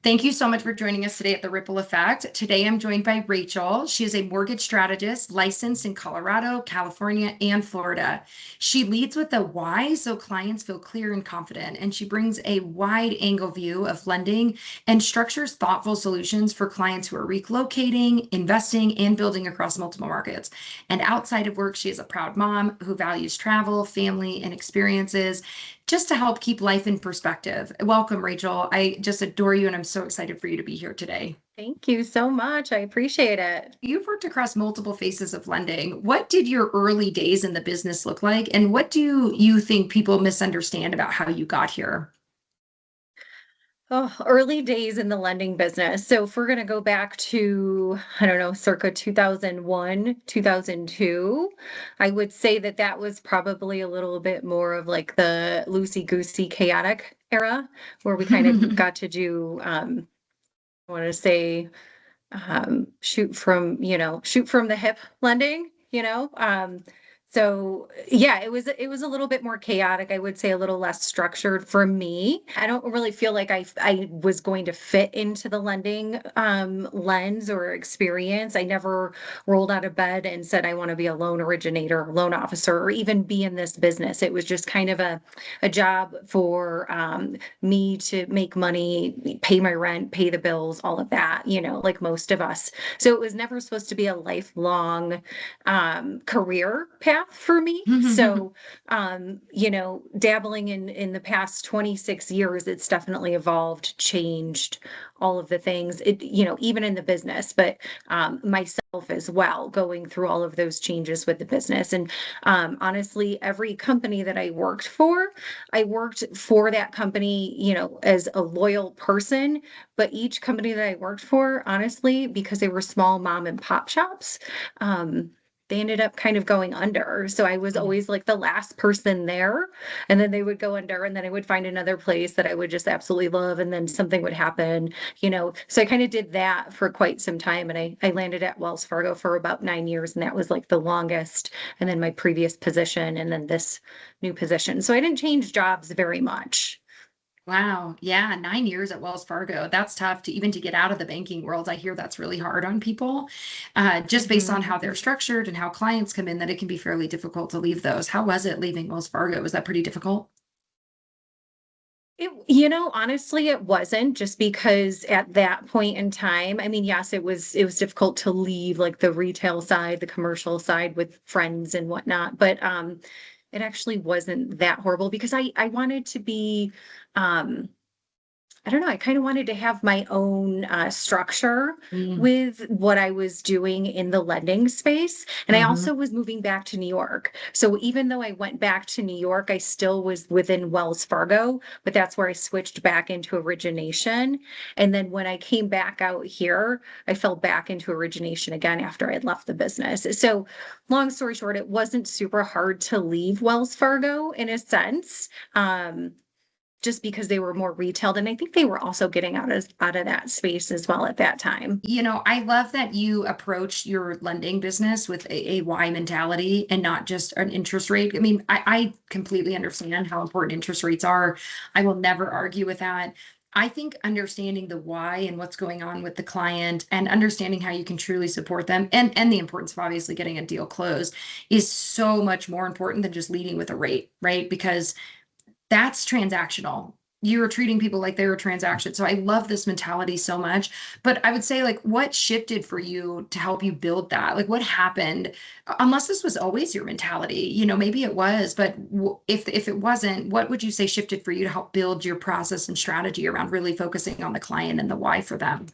Thank you so much for joining us today at The Ripple Effect. Today I'm joined by Rachel. She is a mortgage strategist licensed in Colorado, California, and Florida. She leads with a why so clients feel clear and confident, and she brings a wide angle view of lending and structures thoughtful solutions for clients who are relocating, investing, and building across multiple markets. And outside of work, she is a proud mom who values travel, family, and experiences just to help keep life in perspective. Welcome, Rachel. I just adore you, and I'm so excited for you to be here today. Thank you so much. I appreciate it. You've worked across multiple phases of lending. What did your early days in the business look like, and what do you think people misunderstand about how you got here? Oh, early days in the lending business. So if we're going to go back to, I don't know, circa 2001, 2002, I would say that that was probably a little bit more of like the loosey-goosey chaotic era where we kind of got to do, I want to say, shoot from the hip lending, so yeah, it was a little bit more chaotic. I would say a little less structured for me. I don't really feel like I was going to fit into the lending lens or experience. I never rolled out of bed and said I want to be a loan originator, loan officer, or even be in this business. It was just kind of a job for me to make money, pay my rent, pay the bills, all of that, like most of us. So it was never supposed to be a lifelong career path for me. So, dabbling in the past 26 years, it's definitely evolved, changed all of the things, even in the business, but myself as well, going through all of those changes with the business. And honestly, every company that I worked for that company, as a loyal person, but each company that I worked for, honestly, because they were small mom and pop shops, they ended up kind of going under. So I was always like the last person there. And then they would go under, and then I would find another place that I would just absolutely love. And then something would happen, So I kind of did that for quite some time. And I landed at Wells Fargo for about 9 years. And that was like the longest. And then my previous position, and then this new position. So I didn't change jobs very much. Wow. Yeah, 9 years at Wells Fargo. That's tough to even to get out of the banking world. I hear that's really hard on people, just based on Mhm. how they're structured and how clients come in, that it can be fairly difficult to leave those. How was it leaving Wells Fargo? Was that pretty difficult? Honestly, it wasn't just because at that point in time, I mean, yes, it was difficult to leave like the retail side, the commercial side with friends and whatnot, but it actually wasn't that horrible because I wanted to be um I don't know. I kind of wanted to have my own structure Mm, with what I was doing in the lending space. And I mhm. also was moving back to New York. So even though I went back to New York, I still was within Wells Fargo, but that's where I switched back into origination. And then when I came back out here, I fell back into origination again after I'd left the business. So long story short, it wasn't super hard to leave Wells Fargo in a sense. Just because they were more retailed, and I think they were also getting out of that space as well at that time. I love that you approach your lending business with a why mentality and not just an interest rate. I mean, I completely understand how important interest rates are. I will never argue with that. I think understanding the why and what's going on with the client and understanding how you can truly support them and the importance of obviously getting a deal closed is so much more important than just leading with a rate, right? Because that's transactional. You were treating people like they were transactions. So I love this mentality so much. But I would say, like, what shifted for you to help you build that? Like, what happened? Unless this was always your mentality, maybe it was. But if it wasn't, what would you say shifted for you to help build your process and strategy around really focusing on the client and the why for them?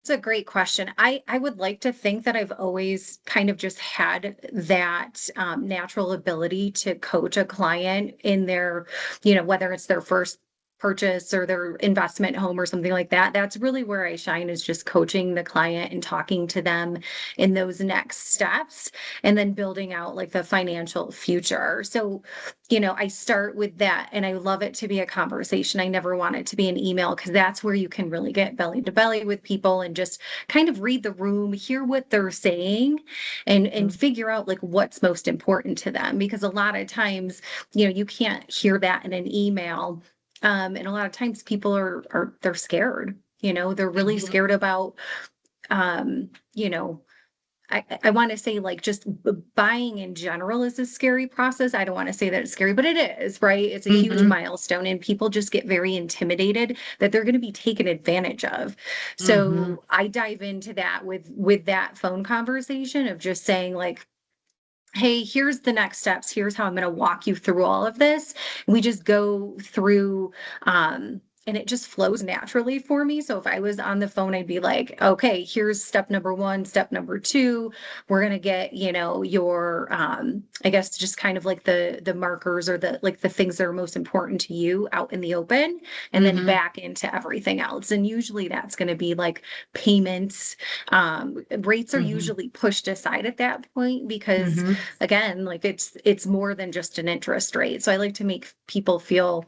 It's a great question. I would like to think that I've always kind of just had that natural ability to coach a client in their, whether it's their first purchase or their investment home or something like that. That's really where I shine, is just coaching the client and talking to them in those next steps, and then building out like the financial future. So, I start with that, and I love it to be a conversation. I never want it to be an email, because that's where you can really get belly to belly with people and just kind of read the room, hear what they're saying, and figure out like what's most important to them. Because a lot of times, you can't hear that in an email. And a lot of times people they're scared, they're really Mhm. scared about, um, you know, I want to say like just buying in general is a scary process. I don't want to say that it's scary, but it is, right? It's a huge Mhm. milestone and people just get very intimidated that they're going to be taken advantage of. Mhm. So I dive into that with that phone conversation of just saying like, hey, here's the next steps. Here's how I'm going to walk you through all of this. We just go through, and it just flows naturally for me. So if I was on the phone, I'd be like, okay, here's step number one, step number two. We're going to get, your, I guess just kind of like the markers or the, like the things that are most important to you out in the open and then Mhm. back into everything else. And usually that's going to be like payments. Rates are Mhm. usually pushed aside at that point because Mhm. again, like it's more than just an interest rate. So I like to make people feel,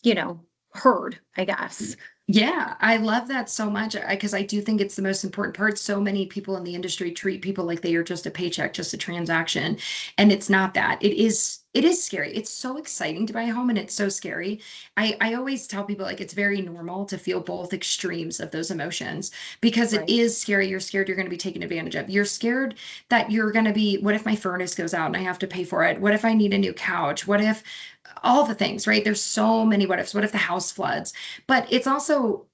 you know, heard, I guess. Yeah, I love that so much because I do think it's the most important part. So many people in the industry treat people like they are just a paycheck, just a transaction, and it's not that. It is scary. It's so exciting to buy a home and it's so scary. I always tell people like it's very normal to feel both extremes of those emotions because it Right. is scary. You're scared you're going to be taken advantage of. You're scared that you're going to be, what if my furnace goes out and I have to pay for it? What if I need a new couch? What if all the things, right? There's so many what ifs. What if the house floods? But it's also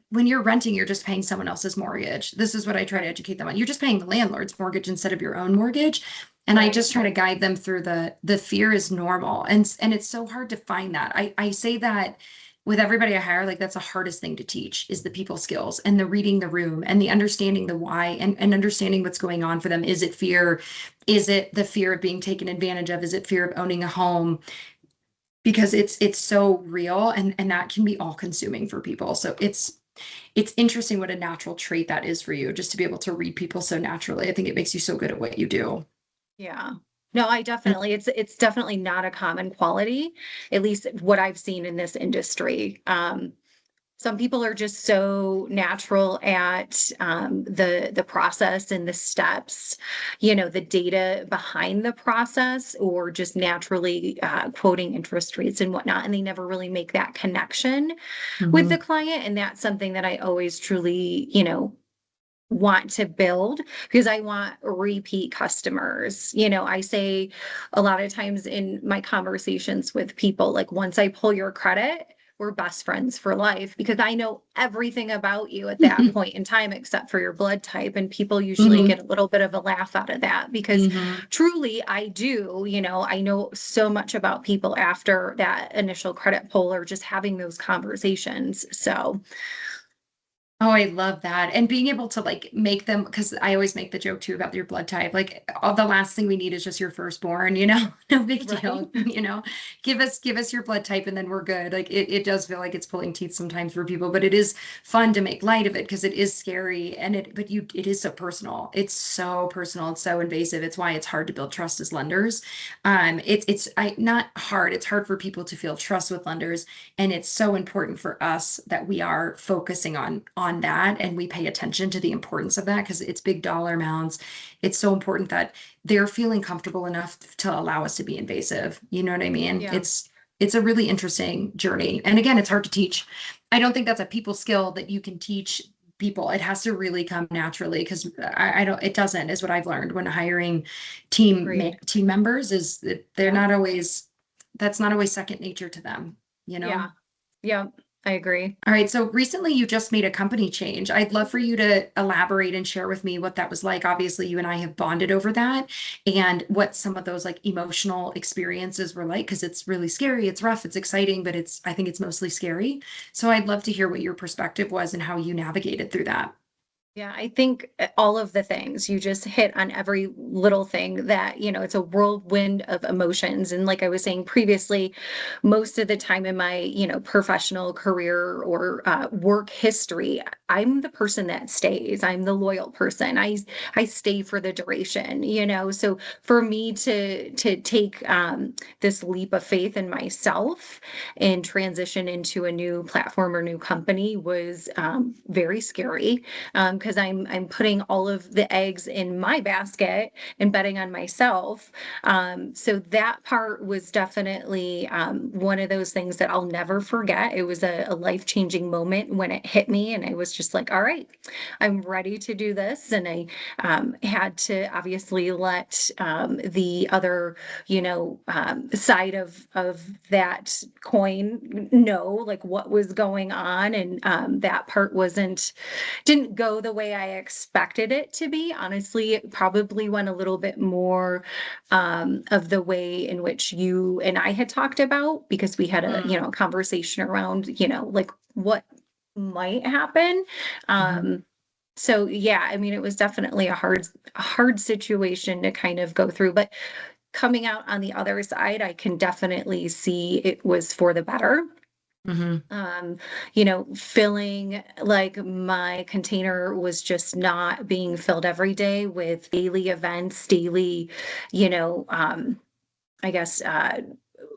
when you're renting, you're just paying someone else's mortgage. This is what I try to Right. educate them on. You're just paying the landlord's mortgage instead of your own mortgage. And I Right. just try to guide them through the fear is normal. And it's so hard to find that. I say that with everybody I hire, like that's the hardest thing to teach is the people skills and the reading the room and the understanding the why and understanding what's going on for them. Is it fear? Is it the fear of being taken advantage of? Is it fear of owning a home? Because it's so real and that can be all consuming for people. So it's interesting what a natural trait that is for you, just to be able to read people so naturally. I think it makes you so good at what you do. Yeah. No, I definitely, it's definitely not a common quality, at least what I've seen in this industry. Some people are just so natural at the process and the steps, the data behind the process, or just naturally quoting interest rates and whatnot, and they never really make that connection with the Mhm. client. And that's something that I always truly, want to build because I want repeat customers. I say a lot of times in my conversations with people, like once I pull your credit, we're best friends for life because I know everything about you at that point in time except for your blood type. And people usually Mhm. get a little bit of a laugh out of that because Mhm. truly I do, I know so much about people after that initial credit pull or just having those conversations. So, Oh, I love that. And being able to like make them, because I always make the joke too about your blood type. Like all the last thing we need is just your firstborn, no big right. deal, give us your blood type and then we're good. Like it does feel like it's pulling teeth sometimes for people, but it is fun to make light of it because it is scary and it is so personal. It's so personal. It's so invasive. It's why it's hard to build trust as lenders. Not hard. It's hard for people to feel trust with lenders and it's so important for us that we are focusing on that and we pay attention to the importance of that because it's big dollar amounts. It's so important that they're feeling comfortable enough to allow us to be invasive. You know what I mean? Yeah. It's a really interesting journey. And again, it's hard to teach. I don't think that's a people skill that you can teach people. It has to really come naturally because I don't, it doesn't, is what I've learned when hiring Agreed. team members is that they're Yeah. not always, that's not always second nature to them, you know? Yeah. Yeah. I agree. All right, so recently you just made a company change. I'd love for you to elaborate and share with me what that was like. Obviously, you and I have bonded over that and what some of those like emotional experiences were like because it's really scary, it's rough, it's exciting, but I think it's mostly scary. So I'd love to hear what your perspective was and how you navigated through that. Yeah, I think all of the things you just hit on every little thing that, it's a whirlwind of emotions. And like I was saying previously, most of the time in my, professional career or work history, I'm the person that stays. I'm the loyal person. I stay for the duration, So for me to take this leap of faith in myself and transition into a new platform or new company was very scary because I'm putting all of the eggs in my basket and betting on myself. So that part was definitely one of those things that I'll never forget. It was a life-changing moment when it hit me, and I was just like, all right, I'm ready to do this. And I had to obviously let the other, side of that coin know like what was going on, and that part didn't go the way I expected it to be. Honestly, it probably went a little bit more of the way in which you and I had talked about, because we had a, Mm, conversation around, like what might happen. mhm, So yeah, I mean, it was definitely a hard situation to kind of go through, but coming out on the other side, I can definitely see it was for the better. mhm, um, feeling like my container was just not being filled every day with daily events, daily, you know, um, I guess,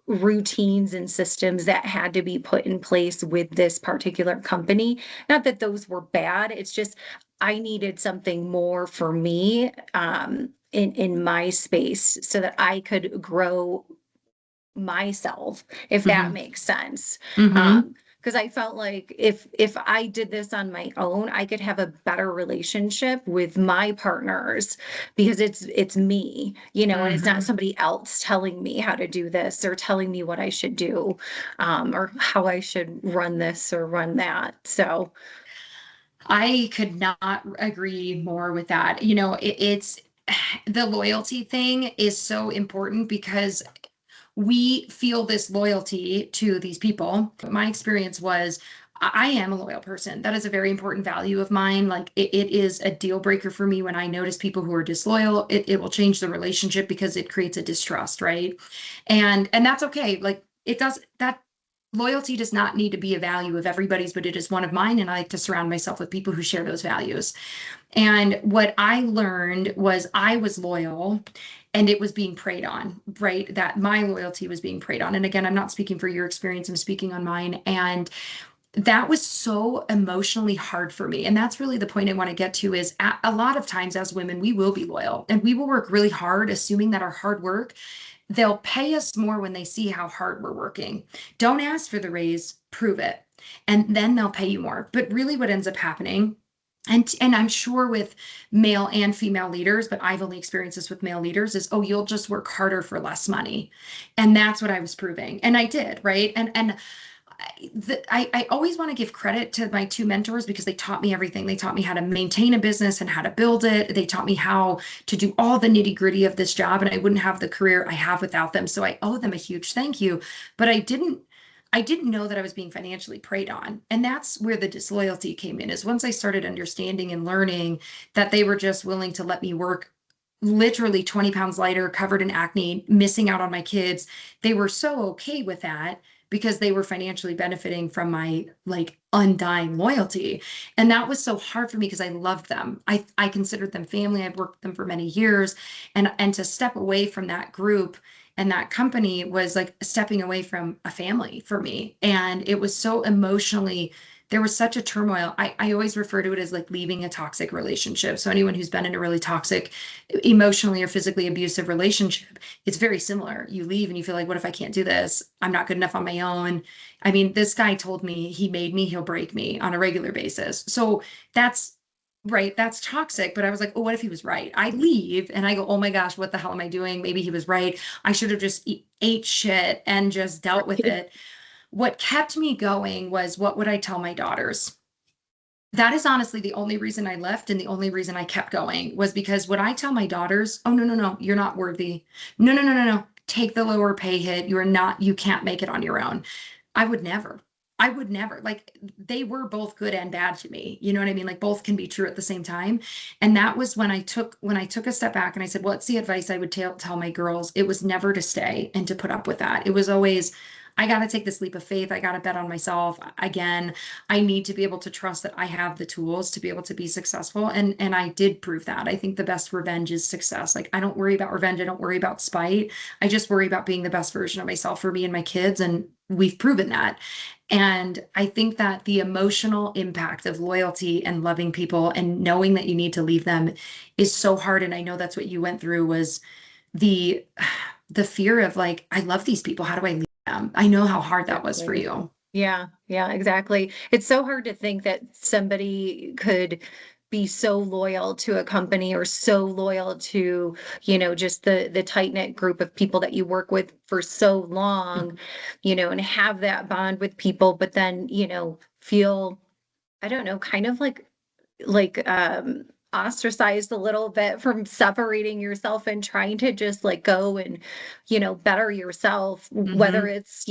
routines and systems that had to be put in place with this particular company. Not that those were bad, it's just I needed something more for me, in my space so that I could grow myself, if that mhm, makes sense. mhm, Because I felt like if I did this on my own, I could have a better relationship with my partners, because it's me, and it's not mhm. somebody else telling me how to do this or telling me what I should do, or how I should run this or run that. So, I could not agree more with that. It's the loyalty thing is so important because we feel this loyalty to these people. My experience was I am a loyal person. That is a very important value of mine. Like it is a deal breaker for me when I notice people who are disloyal. It will change the relationship because it creates a distrust, right? And that's okay. Like it does that loyalty does not need to be a value of everybody's, but it is one of mine. And I like to surround myself with people who share those values. And what I learned was I was loyal and it was being preyed on, right? That my loyalty was being preyed on. And again, I'm not speaking for your experience, I'm speaking on mine. And that was so emotionally hard for me. And that's really the point I want to get to is a lot of times as women, we will be loyal and we will work really hard, assuming that our hard work, they'll pay us more when they see how hard we're working. Don't ask for the raise, prove it. And then they'll pay you more. But really what ends up happening, and I'm sure with male and female leaders, but I've only experienced this with male leaders, is, oh, you'll just work harder for less money. And that's what I was proving. And I did, right? And I always want to give credit to my two mentors because they taught me everything. They taught me how to maintain a business and how to build it. They taught me how to do all the nitty gritty of this job, and I wouldn't have the career I have without them. So I owe them a huge thank you. But I didn't know that I was being financially preyed on. And that's where the disloyalty came in, is once I started understanding and learning that they were just willing to let me work literally 20 pounds lighter, covered in acne, missing out on my kids. They were so okay with that because they were financially benefiting from my like undying loyalty. And that was so hard for me because I loved them. I considered them family. I've worked with them for many years. And to step away from that group and that company was like stepping away from a family for me. And it was so emotionally, there was such a turmoil. I always refer to it as like leaving a toxic relationship. So anyone who's been in a really toxic, emotionally or physically abusive relationship, it's very similar. You leave and you feel like, what if I can't do this? I'm not good enough on my own. I mean, this guy told me he made me, he'll break me on a regular basis. So that's right. That's toxic. But I was like, oh, what if he was right? I leave and I go, oh my gosh, what the hell am I doing? Maybe he was right. I should have just ate shit and just dealt with it. What kept me going was, what would I tell my daughters? That is honestly the only reason I left and the only reason I kept going was because would I tell my daughters, oh, no, no, no, you're not worthy. No, no, no, no, no. Take the lower pay hit. You are not, you can't make it on your own. I would never. I would never. Like they were both good and bad to me. You know what I mean? Like both can be true at the same time. And that was when I took a step back and I said, what's the advice I would tell my girls? It was never to stay and to put up with that. It was always, I got to take this leap of faith. I got to bet on myself again. I need to be able to trust that I have the tools to be able to be successful. And I did prove that. I think the best revenge is success. Like I don't worry about revenge. I don't worry about spite. I just worry about being the best version of myself for me and my kids and we've proven that. And I think that the emotional impact of loyalty and loving people and knowing that you need to leave them is so hard. And I know that's what you went through was the the fear of like, I love these people. How do I leave them? I know how hard that was for Exactly. you. Yeah, yeah, exactly. It's so hard to think that somebody could be so loyal to a company or so loyal to, just the tight-knit group of people that you work with for so long, and have that bond with people, but then, feel, I don't know, kind of like ostracized a little bit from separating yourself and trying to just like go and, better yourself, whether Hmm. it's,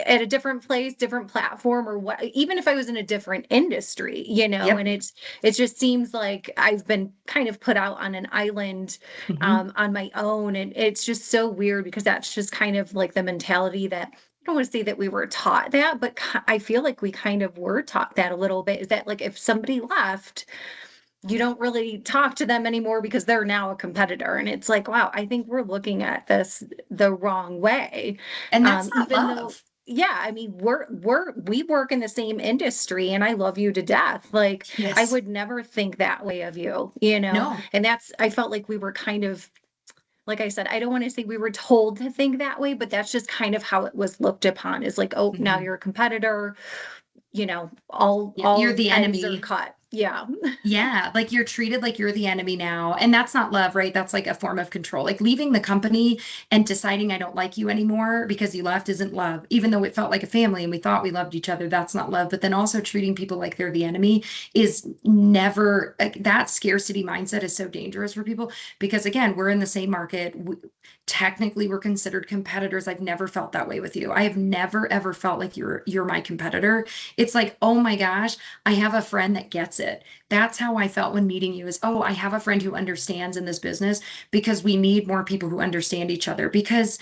at a different place, different platform, or what, even if I was in a different industry, Yep. and it just seems like I've been kind of put out on an island, Hmm. on my own. And it's just so weird because that's just kind of like the mentality that I don't want to say that we were taught that, but I feel like we kind of were taught that a little bit, is that like if somebody left, you don't really talk to them anymore because they're now a competitor. And it's like, wow, I think we're looking at this the wrong way. And that's not Even though, love. yeah, I mean, we work in the same industry and I love you to death. Like, I Yes. would never think that way of you, No. and I felt like we were kind of, like I said, I don't want to say we were told to think that way, but that's just kind of how it was looked upon, is like, oh, now Hmm. you're a competitor, all Yep. You're all the ends are enemy. cut. Yeah. Yeah, like you're treated like you're the enemy now. And that's not love, right? That's like a form of control. Like leaving the company and deciding I don't like you anymore because you left isn't love. Even though it felt like a family and we thought we loved each other, that's not love. But then also treating people like they're the enemy is never, like, that scarcity mindset is so dangerous for people because, again, we're in the same market. Technically, we're considered competitors. I've never felt that way with you. I have never ever felt like you're my competitor. It's like, oh my gosh, I have a friend that gets it. That's how I felt when meeting you is, oh, I have a friend who understands in this business because we need more people who understand each other. Because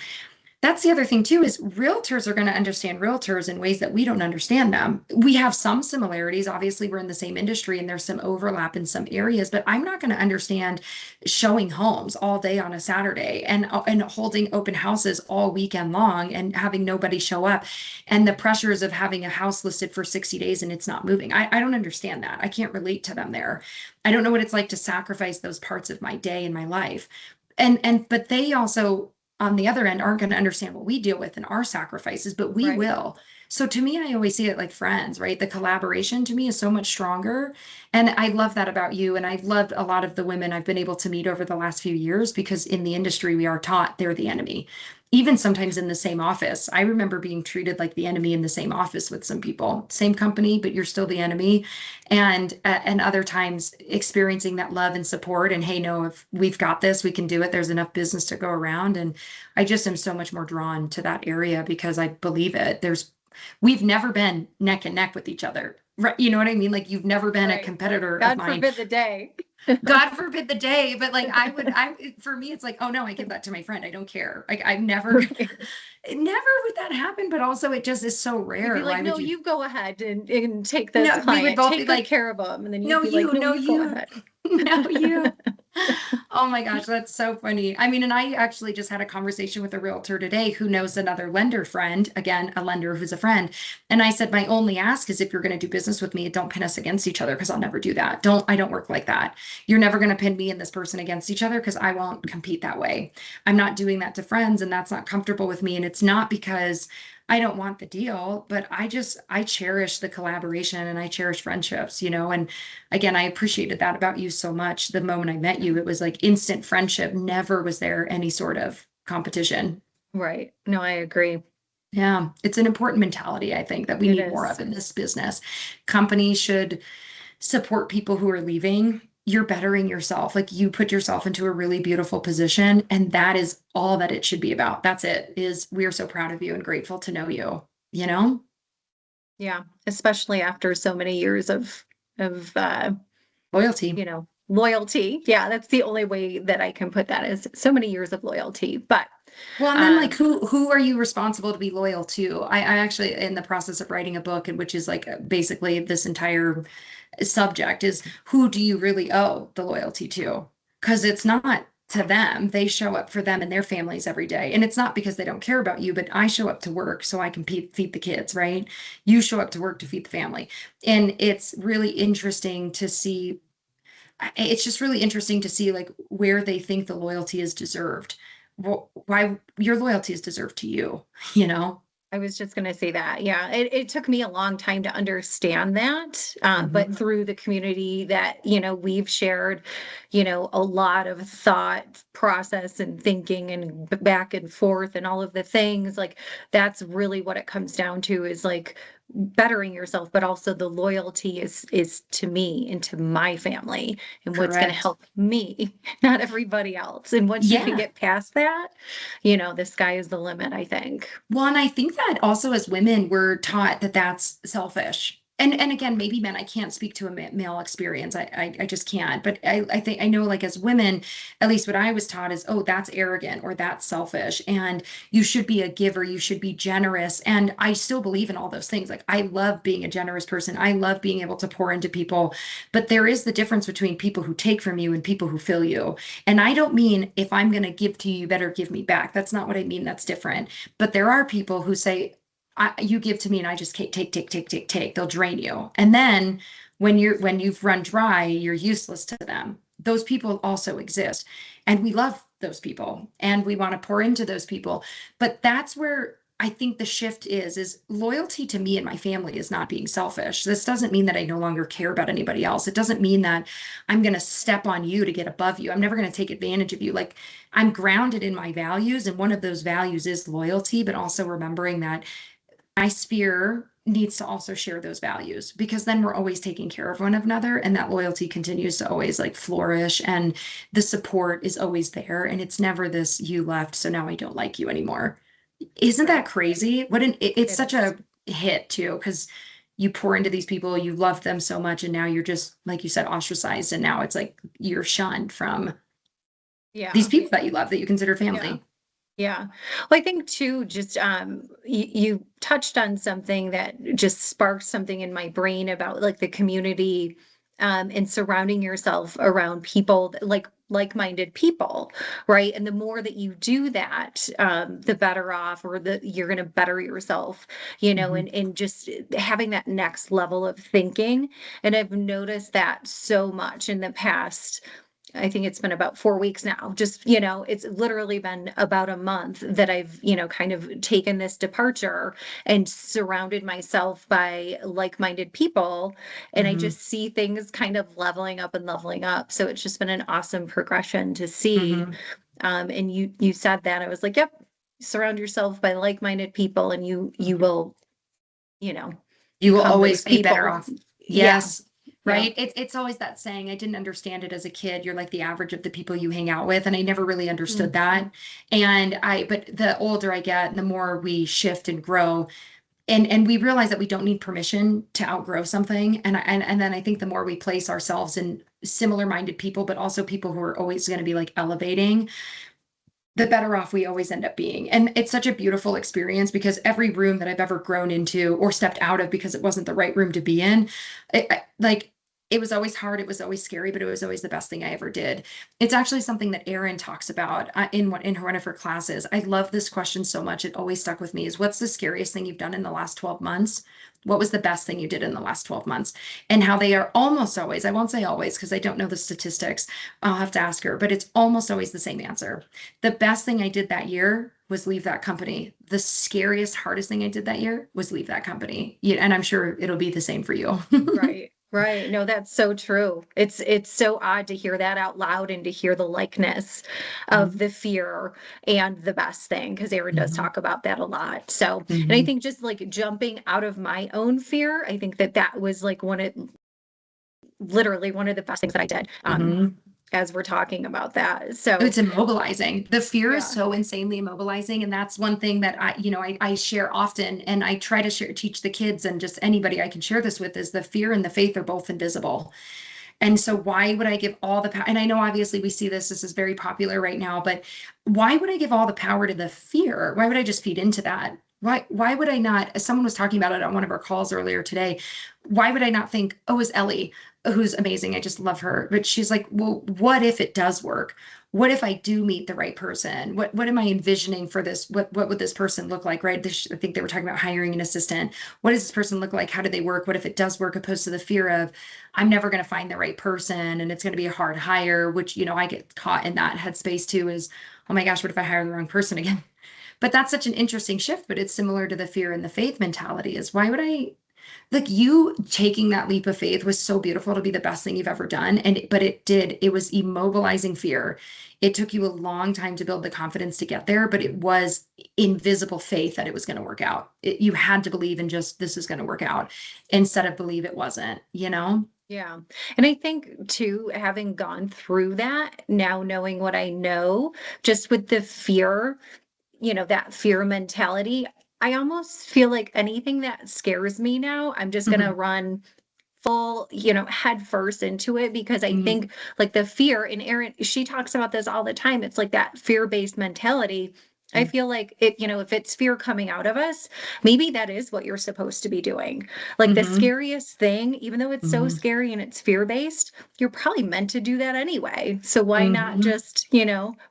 that's the other thing too, is realtors are going to understand realtors in ways that we don't understand them. We have some similarities. Obviously, we're in the same industry and there's some overlap in some areas, but I'm not going to understand showing homes all day on a Saturday and holding open houses all weekend long and having nobody show up and the pressures of having a house listed for 60 days and it's not moving. I don't understand that. I can't relate to them there. I don't know what it's like to sacrifice those parts of my day and my life. But they also on the other end aren't going to understand what we deal with in our sacrifices, but we Right. will. So to me, I always see it like friends, right? The collaboration to me is so much stronger. And I love that about you. And I've loved a lot of the women I've been able to meet over the last few years because in the industry, we are taught they're the enemy. Even sometimes in the same office. I remember being treated like the enemy in the same office with some people, same company, but you're still the enemy. And other times experiencing that love and support and hey, no, if we've got this, we can do it. There's enough business to go around. And I just am so much more drawn to that area because I believe it. We've never been neck and neck with each other. Right. You know what I mean? Like you've never been a Right. competitor of God mine. forbid the day. God forbid the day, but like for me, it's like, oh no, I give that to my friend. I don't care. Like I'm never, Right. never would that happen. But also it just is so You'd be rare. like, Why no, would you? you go ahead and take this No, we would client, both be take good like, care of them. And then you'd no, be like, you, no, no, you go you, ahead. no, you. Oh my gosh, that's so funny. I mean, and I actually just had a conversation with a realtor today who knows another lender friend, again, a lender who's a friend. And I said, my only ask is if you're going to do business with me, don't pin us against each other because I'll never do that. I don't work like that. You're never going to pin me and this person against each other because I won't compete that way. I'm not doing that to friends and that's not comfortable with me. And it's not because I don't want the deal, but I cherish the collaboration and I cherish friendships, and again, I appreciated that about you so much. The moment I met you, it was like instant friendship. Never was there any sort of competition. Right. No, I agree. Yeah, it's an important mentality, I think, that we It need more of is. in this business. Companies should support people who are leaving. You're bettering yourself. Like you put yourself into a really beautiful position, and that is all that it should be about. That's it, is we are so proud of you and grateful to know you, you know? Yeah. Especially after so many years of Loyalty. loyalty. Yeah, that's the only way that I can put that, is so many years of loyalty. But Well, and then like um who are you responsible to be loyal to? I actually in the process of writing a book, and which is like basically this entire subject is who do you really owe the loyalty to? Because it's not. to them. They show up for them and their families every day. And it's not because they don't care about you, but I show up to work so I can feed the kids, right? You show up to work to feed the family. And it's really interesting to see. It's just really interesting to see like where they think the loyalty is deserved. Why your loyalty is deserved to you, you know? I was just gonna say that. Yeah, it took me a long time to understand that, but Mhm. through the community that, we've shared, a lot of thought process and thinking and back and forth and all of the things, like that's really what it comes down to is like bettering yourself, but also the loyalty is to me and to my family and what's gonna Correct. help me, not everybody else. And once you can Yeah. get past that, the sky is the limit, I think. Well, and I think that also as women, we're taught that that's selfish. And again, maybe men, I can't speak to a male experience. I just can't. But I think I know like as women, at least what I was taught is, oh, that's arrogant or that's selfish. And you should be a giver, you should be generous. And I still believe in all those things. Like I love being a generous person. I love being able to pour into people. But there is the difference between people who take from you and people who fill you. And I don't mean if I'm gonna give to you, you better give me back. That's not what I mean. That's different. But there are people who say, you give to me and I just take. They'll drain you. And then when you've run dry, you're useless to them. Those people also exist. And we love those people and we want to pour into those people. But that's where I think the shift is loyalty to me and my family is not being selfish. This doesn't mean that I no longer care about anybody else. It doesn't mean that I'm going to step on you to get above you. I'm never going to take advantage of you. Like I'm grounded in my values, and one of those values is loyalty, but also remembering that my sphere needs to also share those values because then we're always taking care of one another and that loyalty continues to always like flourish and the support is always there and it's never this you left so now I don't like you anymore. Isn't that Right. crazy? It's It such is. a hit too because you pour into these people, you love them so much and now you're just like you said ostracized and now it's like you're shunned from these Yeah. people that you love that you consider Yeah. family. Yeah. Well, I think too, just you touched on something that just sparked something in my brain about like the community and surrounding yourself around people like-minded people, right? And the more that you do that, the better off or the you're gonna better yourself, Mhm. and just having that next level of thinking. And I've noticed that so much in the past. I think it's been about 4 weeks now. Just, it's literally been about a month that I've, kind of taken this departure and surrounded myself by like-minded people. And I Mhm. just see things kind of leveling up and leveling up. So it's just been an awesome progression to see. Mhm. And you said that. I was like, yep, surround yourself by like-minded people and you Mhm. will, you know, You will become always those be better people. off. Yeah. Yes, Yeah. right? It's always that saying. I didn't understand it as a kid. You're like the average of the people you hang out with, and I never really understood Mm. that. But the older I get, the more we shift and grow, and we realize that we don't need permission to outgrow something. And then I think the more we place ourselves in similar-minded people, but also people who are always going to be like elevating, the better off we always end up being. And it's such a beautiful experience because every room that I've ever grown into or stepped out of because it wasn't the right room to be in, like it was always hard, it was always scary, but it was always the best thing I ever did. It's actually something that Erin talks about one of her classes. I love this question so much. It always stuck with me is what's the scariest thing you've done in the last 12 months? What was the best thing you did in the last 12 months? And how they are almost always, I won't say always because I don't know the statistics. I'll have to ask her, but it's almost always the same answer. The best thing I did that year was leave that company. The scariest, hardest thing I did that year was leave that company. Yeah, and I'm sure it'll be the same for you. Right, right. No, that's so true. It's so odd to hear that out loud and to hear the likeness of Mhm, the fear and the best thing, because Aaron does mhm, talk about that a lot. So, and I mhm, think just like jumping out of my own fear, I think that that was like literally one of the best things that I did. mhm. As we're talking about that. So, It's immobilizing. The fear is yeah. so insanely immobilizing, and that's one thing that I share often, and I try to teach the kids and just anybody I can share this with is the fear and the faith are both invisible. And so why would I give all the power? And I know obviously we see this is very popular right now, but why would I give all the power to the fear? Why would I just feed into that? why would I not, as someone was talking about it on one of our calls earlier today, why would I not think, oh, is Ellie, who's amazing. I just love her. But she's like, well, what if it does work? What if I do meet the right person? What am I envisioning for this? What would this person look like? Right. I think they were talking about hiring an assistant. What does this person look like? How do they work? What if it does work, opposed to the fear of I'm never going to find the right person and it's going to be a hard hire, which, I get caught in that headspace too, is, oh my gosh, what if I hire the wrong person again? But that's such an interesting shift, but it's similar to the fear and the faith mentality, is why would I, like, you taking that leap of faith was so beautiful to be the best thing you've ever done. But it was immobilizing fear. It took you a long time to build the confidence to get there, but it was invisible faith that it was going to work out. You had to believe in just, this is going to work out, instead of believe it wasn't, you know? Yeah. And I think too, having gone through that, now knowing what I know, just with the fear, that fear mentality, I almost feel like anything that scares me now, I'm just going to Mhm, run full, head first into it, because I mhm, think like the fear, and Erin, she talks about this all the time. It's like that fear-based mentality. I mhm, feel like if it's fear coming out of us, maybe that is what you're supposed to be doing. Like the mhm, scariest thing, even though it's so mhm, scary and it's fear-based, you're probably meant to do that anyway. So why not mhm. just,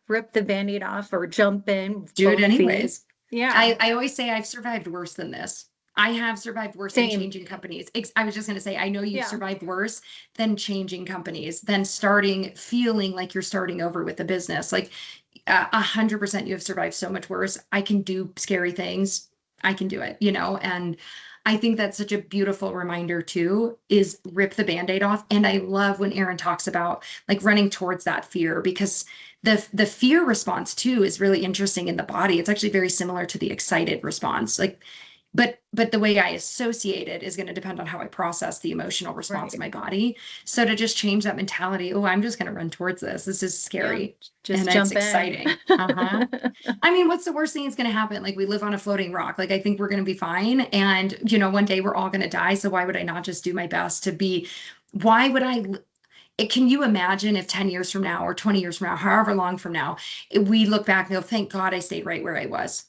rip the band-aid off or jump in Do it both feet? anyways. Yeah, I always say I've survived worse than this. I have survived worse than same. changing companies. I was just going to say, I know you've Yeah, survived worse than changing companies, than feeling like you're starting over with the business. Like 100%, you have survived so much worse. I can do scary things. I can do it, and I think that's such a beautiful reminder too, is rip the Band-Aid off. And I love when Erin talks about like running towards that fear, because the fear response too is really interesting in the body. It's actually very similar to the excited response. Like, but the way I associate it is going to depend on how I process the emotional response in right. my body. So to just change that mentality, oh, I'm just going to run towards this. This is Yeah, scary and just it's jump in. exciting. Uh-huh. I mean, what's the worst thing that's going to happen? Like, we live on a floating rock. Like, I think we're going to be fine. And, one day we're all going to die. So why would I not just do my best to be, why would can you imagine if 10 years from now or 20 years from now, however long from now, we look back and go, thank God I stayed right where I was.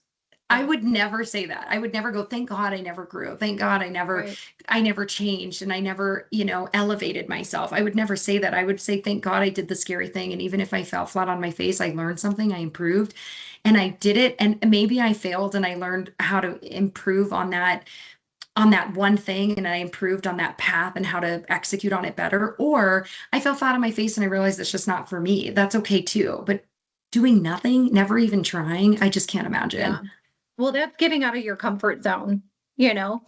I Yeah, would never say that. I would never go, thank God I never grew. Thank God right. I never changed and I never, elevated myself. I would never say that. I would say, thank God I did the scary thing. And even if I fell flat on my face, I learned something, I improved and I did it. And maybe I failed and I learned how to improve on that one thing, and I improved on that path and how to execute on it better. Or I fell flat on my face and I realized it's just not for me. That's okay too. But doing nothing, never even trying, I just can't Yeah. imagine. Well, that's getting out of your comfort zone,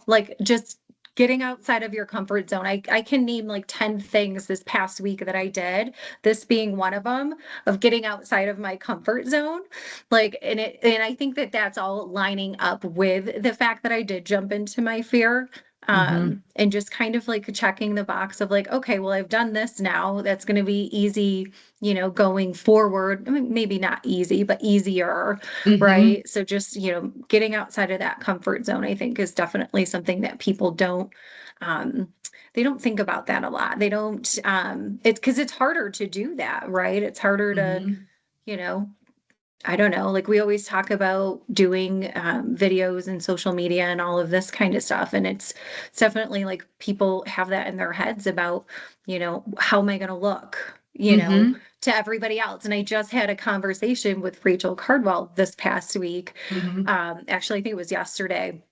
like just getting outside of your comfort zone. I can name like 10 things this past week that I did, this being one of them, of getting outside of my comfort zone. Like, and I think that that's all lining up with the fact that I did jump into my fear. Hmm. And just kind of like checking the box of like, okay, well, I've done this now. That's going to be easy, going forward. I mean, maybe not easy, but easier. Hmm. Right. So just, getting outside of that comfort zone, I think is definitely something that people um, they don't think about that a lot. They don't, it's because it's harder to do that, right? It's harder to, Hmm. you know, I don't know, like we always talk about doing videos and social media and all of this kind of stuff. And it's definitely like people have that in their heads about, how am I going to look, Hmm. to everybody else. And I just had a conversation with Rachel Cardwell this past week. Hmm. Actually, I think it was yesterday,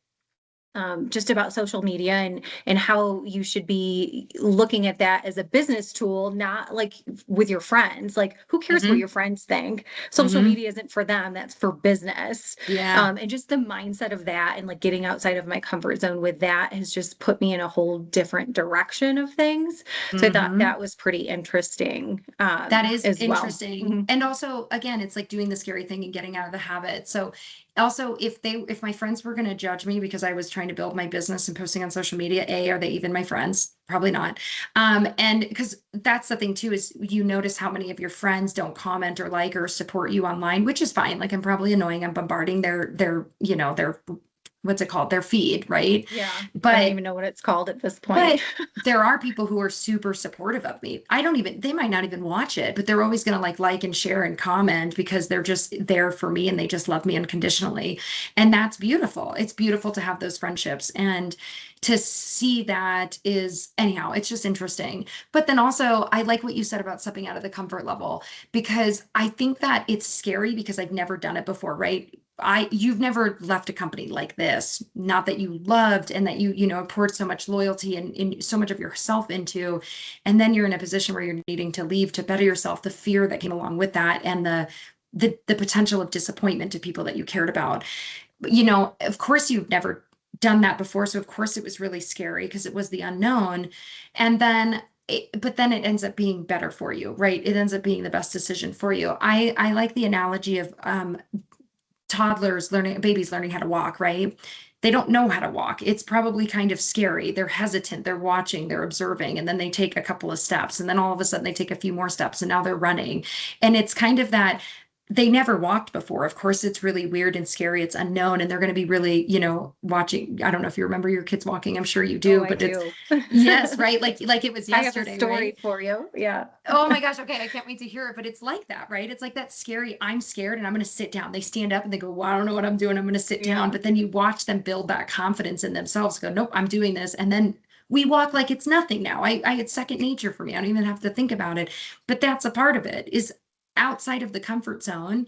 just about social media and how you should be looking at that as a business tool, not like with your friends. Like, who cares what Hmm. your friends think? Social Hmm. media isn't for them; that's for business. Yeah. And just the mindset of that and like getting outside of my comfort zone with that has just put me in a whole different direction of things. So I thought Hmm. that was pretty interesting, That is as well. interesting. Mhm. And also, again, it's like doing the scary thing and getting out of the habit. So also, if my friends were going to judge me because I was trying to build my business and posting on social media, A, are they even my friends? Probably not. And because that's the thing too, is you notice how many of your friends don't comment or support you online, which is fine. Like, I'm probably annoying. I'm bombarding their what's it called? Their feed, right? Yeah. I don't But even know what it's called at this point. but there are people who are super supportive of me. I don't even, they might not even watch it, but they're always going to like and share and comment because they're just there for me and they just love me unconditionally. And that's beautiful. It's beautiful to have those friendships and to see that is, anyhow, it's just interesting. But then also, I like what you said about stepping out of the comfort level because I think that it's scary because I've never done it before, right? You've never left a company like this, not that you loved and that poured so much loyalty and so much of yourself into, and then you're in a position where you're needing to leave to better yourself, the fear that came along with that, and the potential of disappointment to people that you cared about. But, of course you've never done that before, so of course it was really scary because it was the unknown. And then but then it ends up being better for you, right? It ends up being the best decision for you. I like the analogy of babies learning how to walk, right? They don't know how to walk. It's probably kind of scary. They're hesitant, they're watching, they're observing, and then they take a couple of steps, and then all of a sudden they take a few more steps, and now they're running. And it's kind of that they never walked before. Of course, it's really weird and scary. It's unknown, and they're going to be really, watching. I don't know if you remember your kids walking. I'm sure you Oh, do, I but it's do. yes, right? Like it was I have a yesterday, story right? for you. Yeah. Oh my gosh. Okay. I can't wait to hear it. But it's like that, right? It's like that scary. I'm scared and I'm going to sit down. They stand up and they go, well, I don't know what I'm doing. I'm going to sit down. Yeah. But then you watch them build that confidence in themselves, go, nope, I'm doing this. And then we walk like it's nothing now. It's second nature for me. I don't even have to think about it. But that's a part of it is outside of the comfort zone.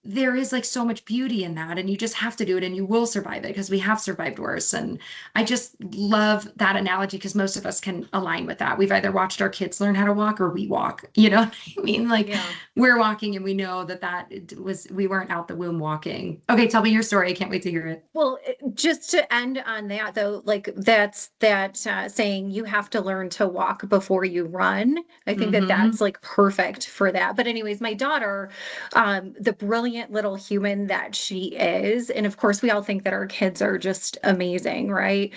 There is like so much beauty in that, and you just have to do it and you will survive it because we have survived worse. And I just love that analogy because most of us can align with that. We've either watched our kids learn how to walk or we walk, you know what I mean? Like Yeah. we're walking and we know that it was, we weren't out the womb walking. Okay, tell me your story. I can't wait to hear it. Well, just to end on that though, like that's that saying you have to learn to walk before you run. I think that Hmm. that's like perfect for that. But anyways, my daughter, the brilliant little human that she is, and of course we all think that our kids are just amazing, right?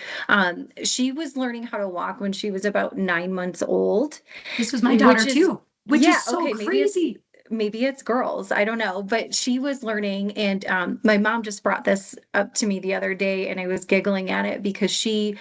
She was learning how to walk when she was about 9 months old, This was my daughter which is too, which yeah, is so okay, crazy. maybe it's girls, I don't know, but she was learning. And my mom just brought this up to me the other day and I was giggling at it because she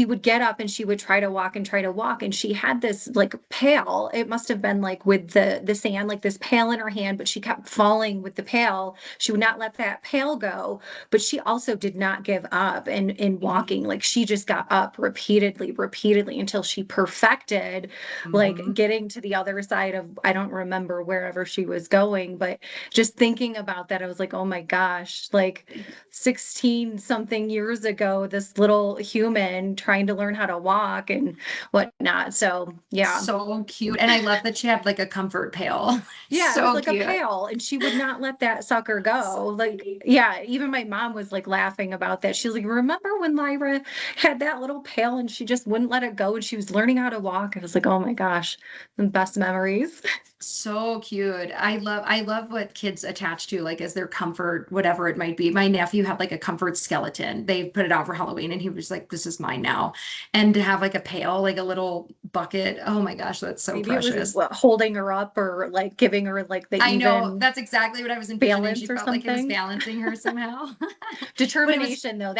would get up and she would try to walk, and she had this like pail. It must have been like with the sand, like this pail in her hand, but she kept falling with the pail. She would not let that pail go, but she also did not give up in walking. Like she just got up repeatedly until she perfected like Hmm. getting to the other side of, I don't remember wherever she was going, but just thinking about that, I was like, oh my gosh, like 16 something years ago, this little human trying to learn how to walk and whatnot. So yeah. So cute. And I love that she had like a comfort pail. Yeah, it was So like a cute. pail, and she would not let that sucker go. Like, yeah, even my mom was like laughing about that. She's like, remember when Lyra had that little pail and she just wouldn't let it go and she was learning how to walk? I was like, oh my gosh, the best memories. So cute. I love what kids attach to, like as their comfort, whatever it might be. My nephew had like a comfort skeleton. They put it out for Halloween and he was like, this is mine now. And to have like a pail, like a little bucket. Oh my gosh, that's so Maybe it was precious. what, holding her up or like giving her like the I know even that's exactly what I was envisioning. She balance or felt like it was something. balancing her somehow. But it was, Determination though,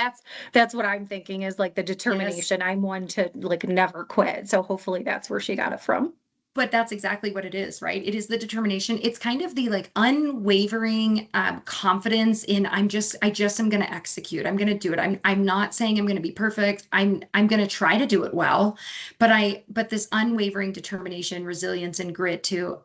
that's what I'm thinking is like the yes. determination. I'm one to like never quit. So hopefully that's where she got it from. But that's exactly what it is, right? It is the determination. It's kind of the like unwavering confidence in I just am going to execute. I'm going to do it. I'm not saying I'm going to be perfect. I'm going to try to do it well, but this unwavering determination, resilience, and grit too.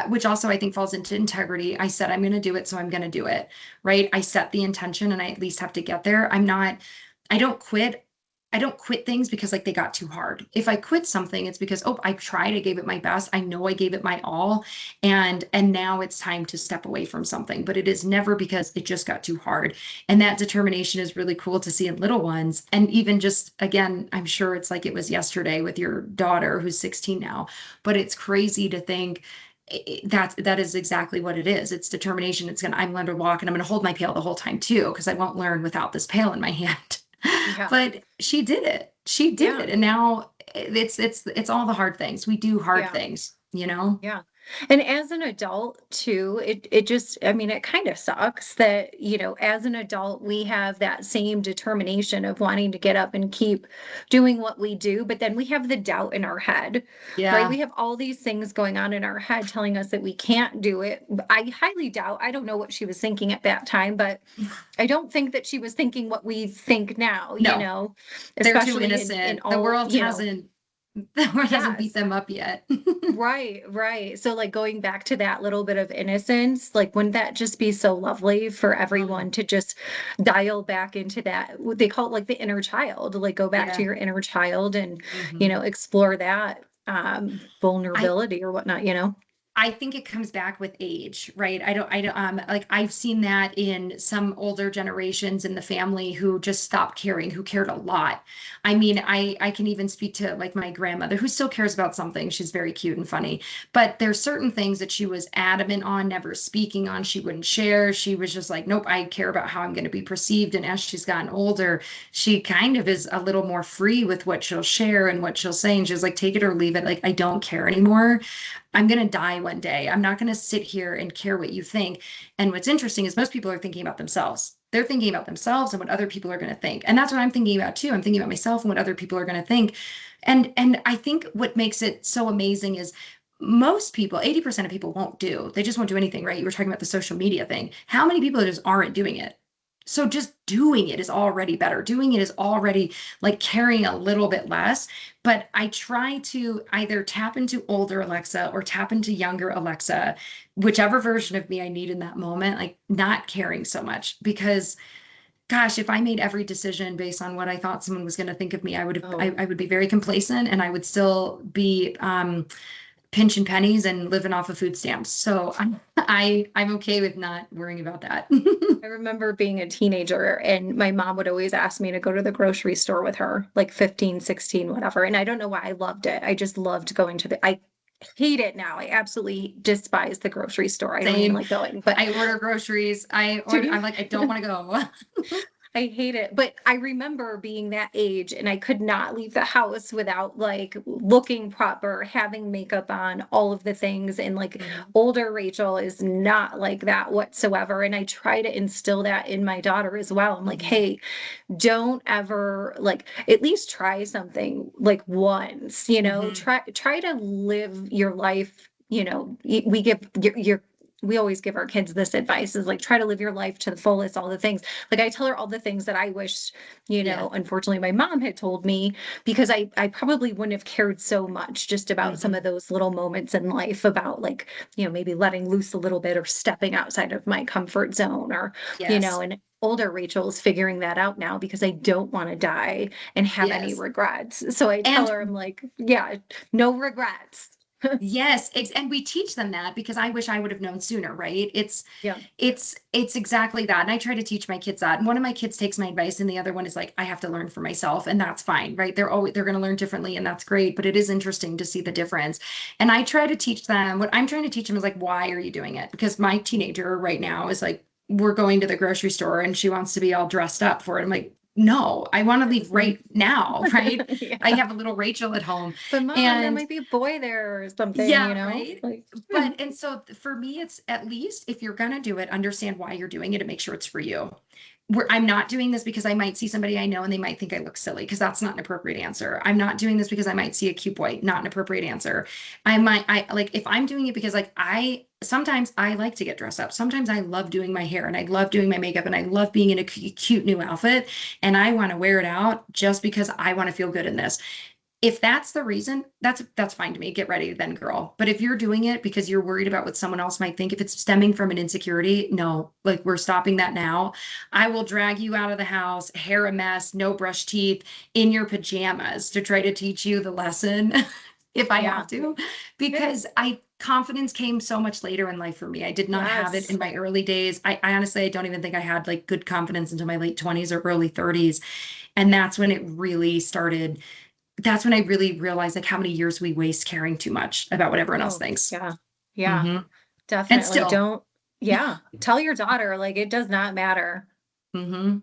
Which also I think falls into integrity. I said I'm going to do it, so I'm going to do it, right? I set the intention, and I at least have to get there. I don't quit. I don't quit things because like they got too hard. If I quit something, it's because, oh, I tried, I gave it my best. I know I gave it my all. And now it's time to step away from something. But it is never because it just got too hard. And that determination is really cool to see in little ones. And even just again, I'm sure it's like it was yesterday with your daughter who's 16 now. But it's crazy to think that is exactly what it is. It's determination. I'm going to walk and I'm going to hold my pail the whole time too, because I won't learn without this pail in my hand. Yeah. But she did it. She did Yeah. it. And now it's all the hard things. We do hard Yeah. things, you know? Yeah. And as an adult too, it just, I mean, it kind of sucks that, as an adult, we have that same determination of wanting to get up and keep doing what we do, but then we have the doubt in our head, right? Yeah. We have all these things going on in our head telling us that we can't do it. I highly doubt, I don't know what she was thinking at that time, but I don't think that she was thinking what we think now, No, they're too especially in innocent. The all, world hasn't the world hasn't beat yes. them up yet. Right, right. So like going back to that little bit of innocence, like wouldn't that just be so lovely for Mm, everyone to just dial back into that? What they call it like the inner child, like go back to yeah. your inner child and, Mhm. explore that I vulnerability or whatnot. I think it comes back with age, right? I don't, like I've seen that in some older generations in the family who just stopped caring, who cared a lot. I mean, I can even speak to like my grandmother who still cares about something. She's very cute and funny, but there's certain things that she was adamant on, never speaking on. She wouldn't share. She was just like, nope, I care about how I'm going to be perceived. And as she's gotten older, she kind of is a little more free with what she'll share and what she'll say. And she's like, take it or leave it. Like, I don't care anymore. I'm going to die one day. I'm not going to sit here and care what you think. And what's interesting is most people are thinking about themselves. They're thinking about themselves and what other people are going to think. And that's what I'm thinking about too. I'm thinking about myself and what other people are going to think. And I think what makes it so amazing is most people, 80% of people won't do. They just won't do anything, right? You were talking about the social media thing. How many people just aren't doing it? So just doing it is already better. Doing it is already like carrying a little bit less. But I try to either tap into older Alexa or tap into younger Alexa, whichever version of me I need in that moment, like not caring so much. Because gosh, if I made every decision based on what I thought someone was going to think of me, Oh, I would be very complacent and I would still be pinching pennies and living off of food stamps. So I'm okay with not worrying about that. I remember being a teenager and my mom would always ask me to go to the grocery store with her, like 15, 16, whatever. And I don't know why I loved it. I just loved going I hate it now. I absolutely despise the grocery store. I don't even Same. like going, but I order groceries. do you? I'm like, I don't want to go. I hate it. But I remember being that age and I could not leave the house without like looking proper, having makeup on, all of the things. And like Mhm. older Rachel is not like that whatsoever. And I try to instill that in my daughter as well. I'm like, Mhm. hey, don't ever like at least try something like once, Mhm. try to live your life, we give your we always give our kids this advice is like try to live your life to the fullest, all the things like I tell her all the things that I wish, Yeah. unfortunately my mom had told me because I probably wouldn't have cared so much just about some Mhm. of those little moments in life about like, maybe letting loose a little bit or stepping outside of my comfort zone or, Yes. and older Rachel is figuring that out now because I don't want to die and have any Yes. regrets. So I tell her, I'm And like, yeah, no regrets. yes, and we teach them that because I wish I would have known sooner, right? Yeah. It's exactly that. And I try to teach my kids that. And one of my kids takes my advice and the other one is like, I have to learn for myself. And that's fine, right? They're going to learn differently and that's great. But it is interesting to see the difference. And I try to teach them what I'm trying to teach them is like, why are you doing it? Because my teenager right now is like, we're going to the grocery store and she wants to be all dressed up for it. I'm like, no, I want to leave Mhm. right now, right? I Yeah. have a little Rachel at home But mom, there and might be a boy there or something, yeah, right. like But and so for me, it's at least if you're gonna do it, understand why you're doing it and make sure it's for you. I'm not doing this because I might see somebody I know and they might think I look silly because that's not an appropriate answer. I'm not doing this because I might see a cute boy, not an appropriate answer. I like if I'm doing it because like I sometimes I like to get dressed up. Sometimes I love doing my hair and I love doing my makeup and I love being in a cute new outfit and I want to wear it out just because I want to feel good in this. If that's the reason, that's fine to me. Get ready then, girl. But if you're doing it because you're worried about what someone else might think, if it's stemming from an insecurity, no, like we're stopping that now. I will drag you out of the house, hair a mess, no brush teeth, in your pajamas to try to teach you the lesson if I yeah. have to, Yeah. because I confidence came so much later in life for me. I did not have it in Yes. my early days. I honestly I don't even think I had like good confidence until my late 20s or early 30s. And that's when it really started that's when I really realized like how many years we waste caring too much about what everyone else Oh, thinks. yeah. Yeah, Hmm. And definitely. still, Don't, yeah. Tell your daughter, like, it does not matter. hmm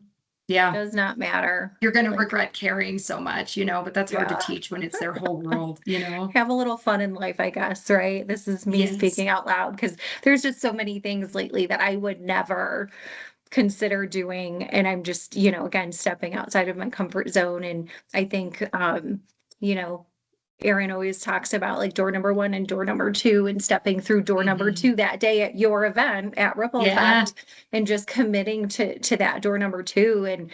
Yeah. Does not matter. You're going to Like, regret carrying so much, but that's hard to yeah. teach when it's their whole world. Have a little fun in life, I guess, right? This is me Yes. speaking out loud because there's just so many things lately that I would never consider doing. And I'm just, again, stepping outside of my comfort zone. And I think, you know, Erin always talks about like door number one and door number two and stepping through door number Mhm. two that day at your event at Ripple Yeah. Effect and just committing to that door number two and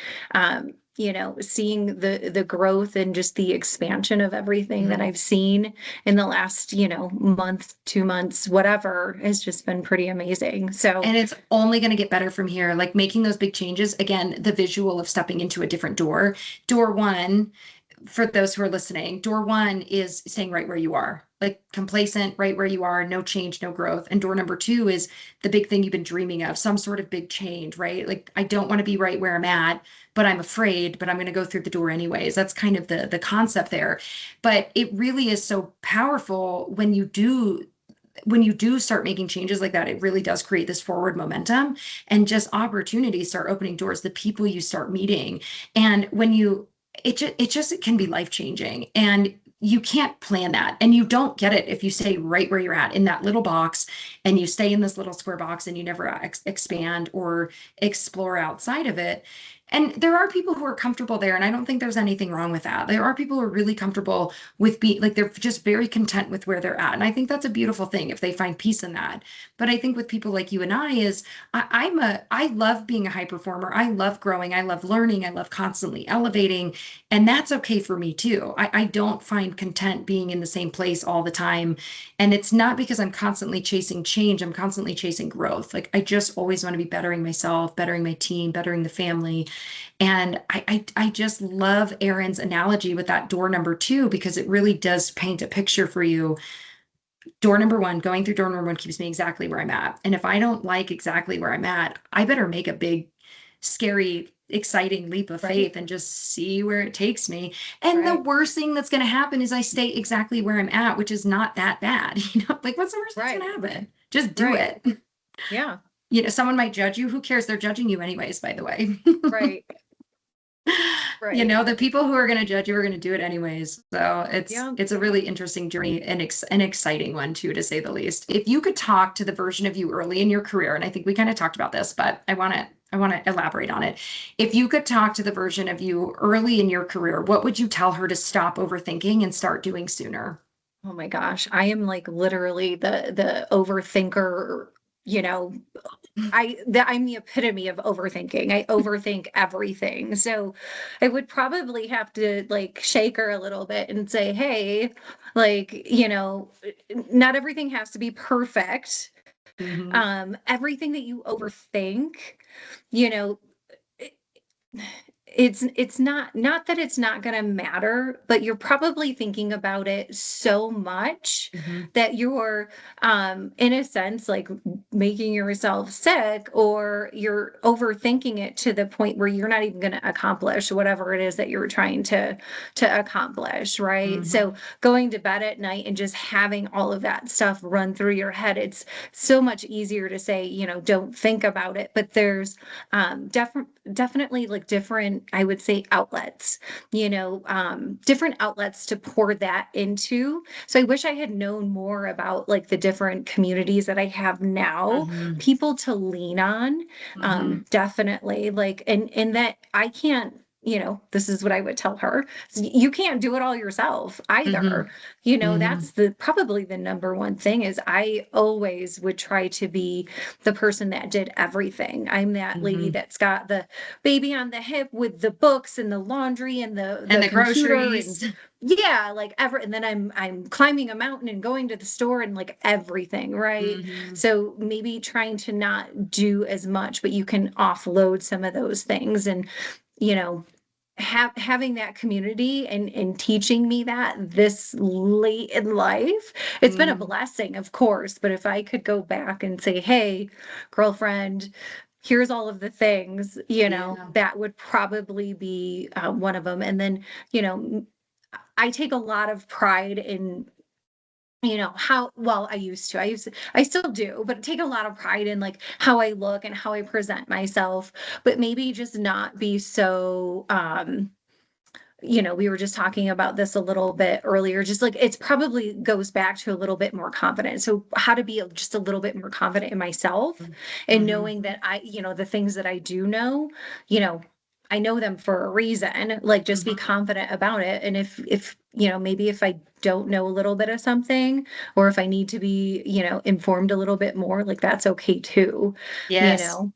seeing the growth and just the expansion of everything that Mhm. I've seen in the last, month, 2 months, whatever, has just been pretty amazing. So And it's only going to get better from here. Like making those big changes. Again, the visual of stepping into a different door. Door one, for those who are listening, door one is staying right where you are, like complacent, right where you are, no change, no growth. And door number two is the big thing you've been dreaming of, some sort of big change, right? Like I don't want to be right where I'm at, but I'm afraid, but I'm going to go through the door anyways. That's kind of the concept there. But it really is so powerful when you do start making changes like that. It really does create this forward momentum and just opportunities start opening doors, the people you start meeting. And it can be life changing. And you can't plan that. And you don't get it if you stay right where you're at in that little box and you stay in this little square box and you never expand or explore outside of it. And there are people who are comfortable there. And I don't think there's anything wrong with that. There are people who are really comfortable with being like they're just very content with where they're at. And I think that's a beautiful thing if they find peace in that. But I think with people like you and I is I love being a high performer. I love growing. I love learning. I love constantly elevating. And that's okay for me too. I don't find content being in the same place all the time. And it's not because I'm constantly chasing change. I'm constantly chasing growth. Like I just always want to be bettering myself, bettering my team, bettering the family. And I just love Erin's analogy with that door number two because it really does paint a picture for you. Door number one, going through door number one keeps me exactly where I'm at. And if I don't like exactly where I'm at, I better make a big, scary, exciting leap of right, faith and just see where it takes me. And the right, worst thing that's going to happen is I stay exactly where I'm at, which is not that bad. Like what's the worst that's going right, to happen? Just do right. it. Yeah, Someone might judge you. Who cares? They're judging you anyways, by the way. right, right. The people who are going to judge you are going to do it anyways. So it's Yeah. it's a really interesting journey and an exciting one too, to say the least. If you could talk to the version of you early in your career, and I think we kind of talked about this, but I want to elaborate on it. If you could talk to the version of you early in your career, what would you tell her to stop overthinking and start doing sooner? Oh my gosh, I am like literally the overthinker, you know, I'm the epitome of overthinking. I overthink everything. So I would probably have to like shake her a little bit and say, "Hey, like, not everything has to be perfect. Hmm. Everything that you overthink, you know, it's not that it's not going to matter, but you're probably thinking about it so much Hmm. that you're in a sense like making yourself sick, or you're overthinking it to the point where you're not even going to accomplish whatever it is that you're trying to accomplish, right? So Hmm. going to bed at night and just having all of that stuff run through your head, it's so much easier to say, don't think about it, but there's definitely like different, I would say, outlets, different outlets to pour that into. So I wish I had known more about like the different communities that I have now, Hmm. people to lean on. Hmm. Definitely like, and that I can't, this is what I would tell her. You can't do it all yourself Hmm. either. Hmm. That's the probably the number one thing is I always would try to be the person that did everything. I'm that lady Hmm. that's got the baby on the hip with the books and the laundry and the And the the computer and groceries. yeah, like ever, and then I'm climbing a mountain and going to the store and like everything, right? Hmm. So maybe trying to not do as much, but you can offload some of those things and you know having that community and teaching me that this late in life, it's been a Hmm. blessing, of course, but if I could go back and say, hey, girlfriend, here's all of the things, Yeah. that would probably be one of them. And then, you know, I take a lot of pride in how well I still do, but take a lot of pride in like how I look and how I present myself, but maybe just not be so, we were just talking about this a little bit earlier, just like it's probably goes back to a little bit more confident. So how to be just a little bit more confident in myself and Mhm. knowing that the things that I do know, you know, I know them for a reason, like just be Mhm. confident about it. And if, maybe if I don't know a little bit of something, or if I need to be, informed a little bit more, like that's okay too, you Yes. know?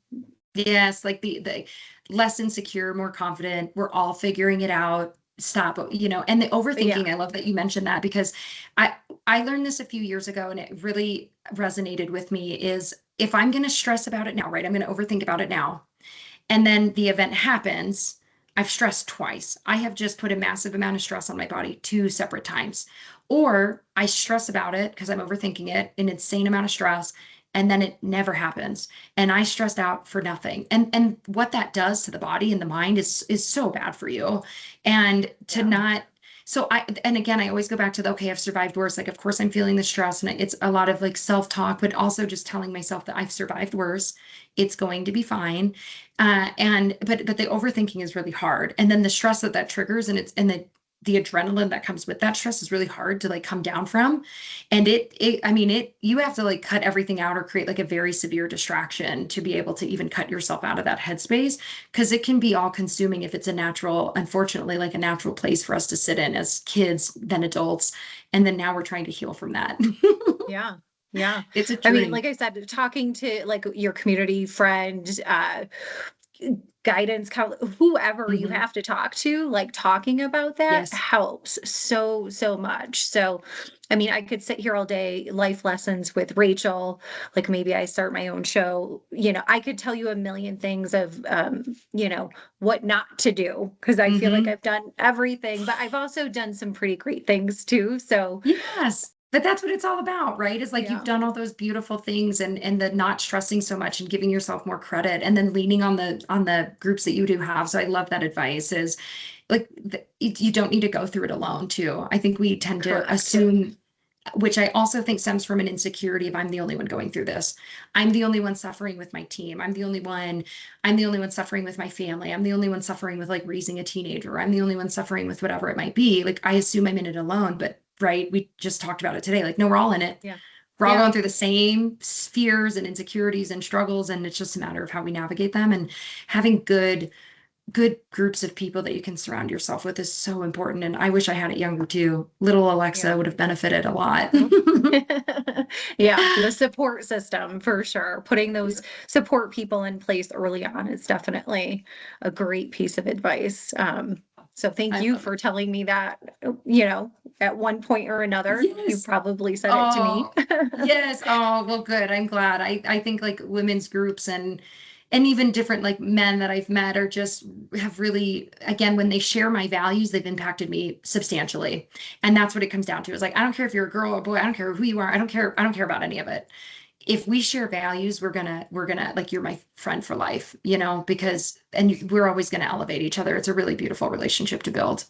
Yes, like the less insecure, more confident. We're all figuring it out. Stop, and the Yeah. overthinking. I love that you mentioned that because I I learned this a few years ago and it really resonated with me is if I'm going to stress about it now, right? I'm going to overthink about it now. And then the event happens, I've stressed twice. I have just put a massive amount of stress on my body two separate times. Or I stress about it because I'm overthinking it, an insane amount of stress, and then it never happens. And I stressed out for nothing. And what that does to the body and the mind is so bad for you. And to Yeah. not so and again, I always go back to the, okay, I've survived worse. Like, of course, I'm feeling the stress, and it's a lot of like self-talk, but also just telling myself that I've survived worse. It's going to be fine. But the overthinking is really hard. And then the stress that triggers and the adrenaline that comes with that stress is really hard to like come down from. And I mean, you have to like cut everything out or create like a very severe distraction to be able to even cut yourself out of that headspace because it can be all consuming if it's a natural, unfortunately, like a natural place for us to sit in as kids, then adults. And then now we're trying to heal from that. Yeah. Yeah. It's a I mean, journey. like I said, talking to like your community friend, guidance whoever you Mhm. have to talk to, like talking about that Yes. helps so, so much. So, I mean, I could sit here all day, life lessons with Rachel, like maybe I start my own show, I could tell you a million things of, what not to do, because I feel like Hmm. I've done everything, but I've also done some pretty great things too. So, Yes. But that's what it's all about, right? Is like you've yeah. done all those beautiful things and the not stressing so much and giving yourself more credit and then leaning on the groups that you do have. So I love that advice is like you don't need to go through it alone too. I think we tend to Correct. assume, which I also think stems from an insecurity of I'm the only one going through this. I'm the only one suffering with my team. I'm the only one suffering with my family. I'm the only one suffering with like raising a teenager. I'm the only one suffering with whatever it might be. Like I assume I'm in it alone, but right, we just talked about it today. Like, no, we're all in it. Yeah. We're all Yeah. going through the same fears and insecurities and struggles, and it's just a matter of how we navigate them. And having good groups of people that you can surround yourself with is so important. And I wish I had it younger too. Little Alexa Yeah. would have benefited a lot. Yeah, the support system for sure. Putting those support people in place early on is definitely a great piece of advice. So thank I you love for it. telling me that, at one point or another. You Yes. probably said it to me. Oh, yes. Oh, well, good. I'm glad. I think like women's groups and even different like men that I've met are just have really, again, when they share my values, they've impacted me substantially. And that's what it comes down to. It's like, I don't care if you're a girl or a boy, I don't care who you are, I don't care about any of it. If we share values, we're gonna like you're my friend for life, because we're always gonna elevate each other. It's a really beautiful relationship to build.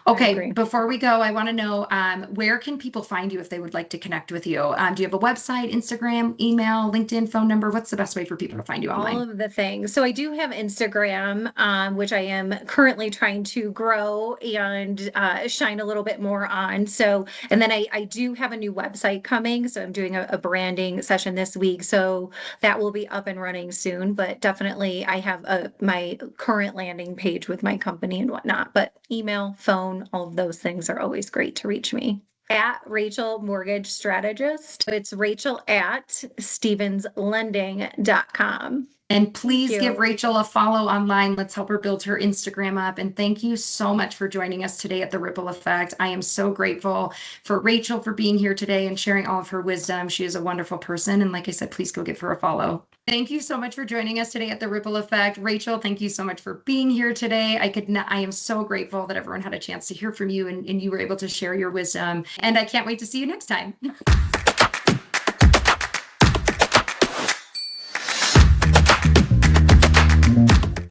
I Okay, agree. before we go, I want to know where can people find you if they would like to connect with you? Do you have a website, Instagram, email, LinkedIn, phone number? What's the best way for people to find you All online? of the things. So I do have Instagram, which I am currently trying to grow and shine a little bit more on. So, and then I do have a new website coming. So I'm doing a branding session this week. So that will be up and running soon. But definitely, I have my current landing page with my company and whatnot. But email, phone, all of those things are always great to reach me. At Rachel Mortgage Strategist. It's Rachel at stevenslending.com. And Thank please give you. Rachel a follow online. Let's help her build her Instagram up. And thank you so much for joining us today at the Ripple Effect. I am so grateful for Rachel for being here today and sharing all of her wisdom. She is a wonderful person. And like I said, please go give her a follow. Thank you so much for joining us today at the Ripple Effect. Rachel, thank you so much for being here today. I am so grateful that everyone had a chance to hear from you and you were able to share your wisdom. And I can't wait to see you next time.